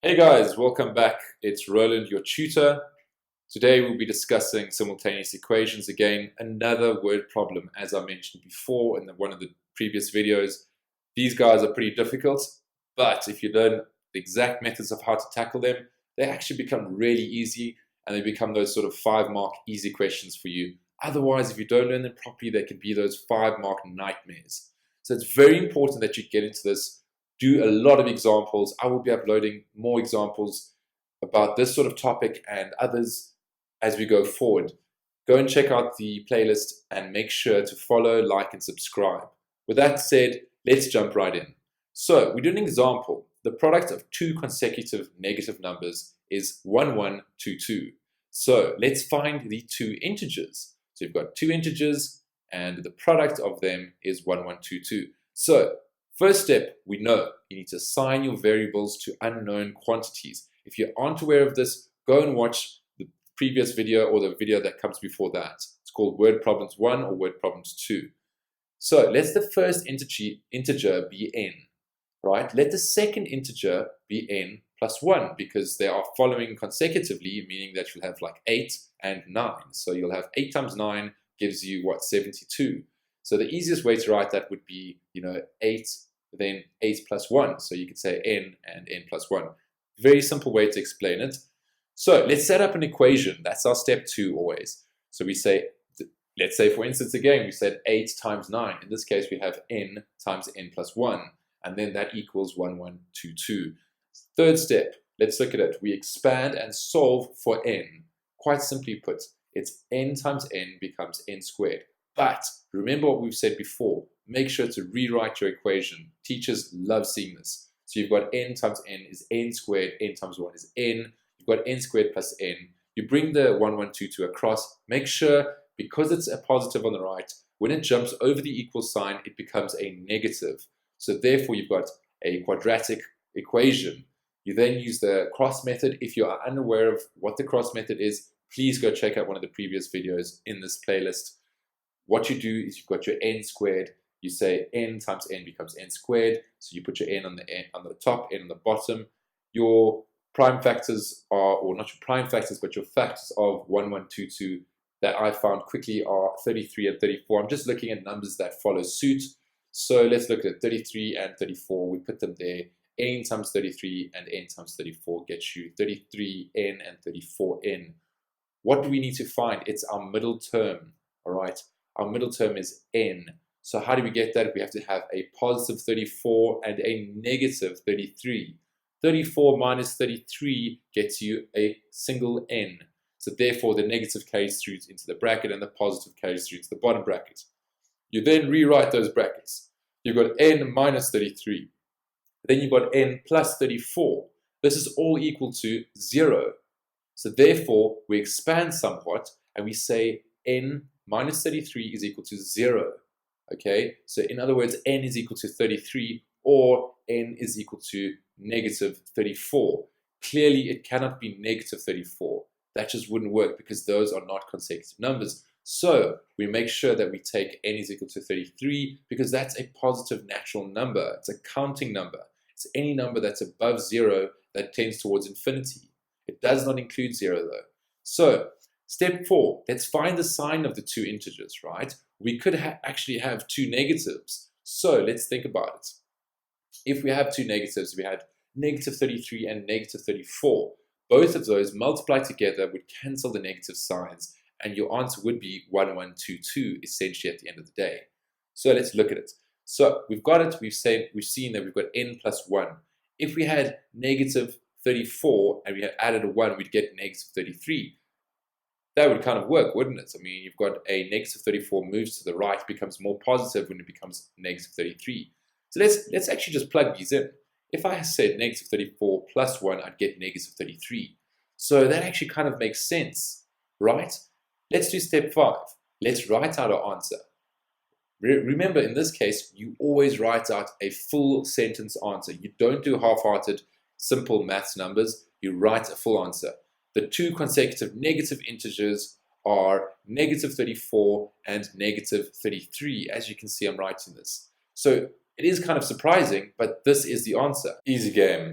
Hey guys, welcome back. It's Roland, your tutor. Today we'll be discussing simultaneous equations again, another word problem as I mentioned before in one of the previous videos. These guys are pretty difficult, but if you learn the exact methods of how to tackle them, they actually become really easy and they become those sort of 5-mark easy questions for you. Otherwise, if you don't learn them properly, they can be those 5-mark nightmares. So it's very important that you get into this. Do a lot of examples. I will be uploading more examples about this sort of topic and others as we go forward. Go and check out the playlist and make sure to follow, like, and subscribe. With that said, let's jump right in. So we do an example. The product of two consecutive negative numbers is 1122. So let's find the two integers. So you've got two integers and the product of them is 1122. So first step, we know you need to assign your variables to unknown quantities. If you aren't aware of this, go and watch the previous video or the video that comes before that. It's called Word Problems 1 or Word Problems 2. So let the first integer be n, right? Let the second integer be n plus 1 because they are following consecutively, meaning that you'll have like 8 and 9. So you'll have 8 times 9 gives you what, 72. So the easiest way to write that would be, 8, then 8 plus 1. So you could say n and n plus 1. Very simple way to explain it. So let's set up an equation. That's our step 2 always. So we say, let's say for instance again, we said 8 times 9. In this case, we have n times n plus 1. And then that equals 1122. Third step, let's look at it. We expand and solve for n. Quite simply put, it's n times n becomes n squared. But remember what we've said before, make sure to rewrite your equation. Teachers love seeing this. So you've got n times n is n squared, n times 1 is n. You've got n squared plus n. You bring the 1122 across. Make sure, because it's a positive on the right, when it jumps over the equal sign, it becomes a negative. So therefore, you've got a quadratic equation. You then use the cross method. If you are unaware of what the cross method is, please go check out one of the previous videos in this playlist. What you do is you've got your n squared. You say n times n becomes n squared. So you put your n on the top, n on the bottom. Your prime factors are, or not your prime factors, but your factors of 1122 that I found quickly are 33 and 34. I'm just looking at numbers that follow suit. So let's look at 33 and 34. We put them there. N times 33 and n times 34 gets you 33n and 34n. What do we need to find? It's our middle term, all right? Our middle term is n. So how do we get that? We have to have a positive 34 and a negative 33. 34 minus 33 gets you a single n. So therefore the negative carries through into the bracket and the positive carries through to the bottom bracket. You then rewrite those brackets. You've got n minus 33. Then you've got n plus 34. This is all equal to 0. So therefore we expand somewhat and we say n minus 33 is equal to 0. Okay, so in other words, n is equal to 33 or n is equal to negative 34. Clearly, it cannot be negative 34. That just wouldn't work because those are not consecutive numbers. So we make sure that we take n is equal to 33 because that's a positive natural number. It's a counting number. It's any number that's above 0 that tends towards infinity. It does not include 0 though. So step 4, let's find the sign of the two integers, right? We could actually have two negatives. So let's think about it. If we have two negatives, we had negative 33 and negative 34. Both of those multiplied together would cancel the negative signs, and your answer would be 1122 essentially at the end of the day. So let's look at it. So we've got it, we've seen that we've got n plus 1. If we had negative 34 and we had added a 1, we'd get negative 33. That would kind of work, wouldn't it? I mean, you've got a negative 34 moves to the right, becomes more positive when it becomes negative 33. So let's actually just plug these in. If I said negative 34 plus 1, I'd get negative 33. So that actually kind of makes sense, right? Let's do step 5. Let's write out our answer. Remember, in this case, you always write out a full sentence answer. You don't do half-hearted, simple maths numbers. You write a full answer. The two consecutive negative integers are negative 34 and negative 33. As you can see, I'm writing this. So it is kind of surprising, but this is the answer. Easy game.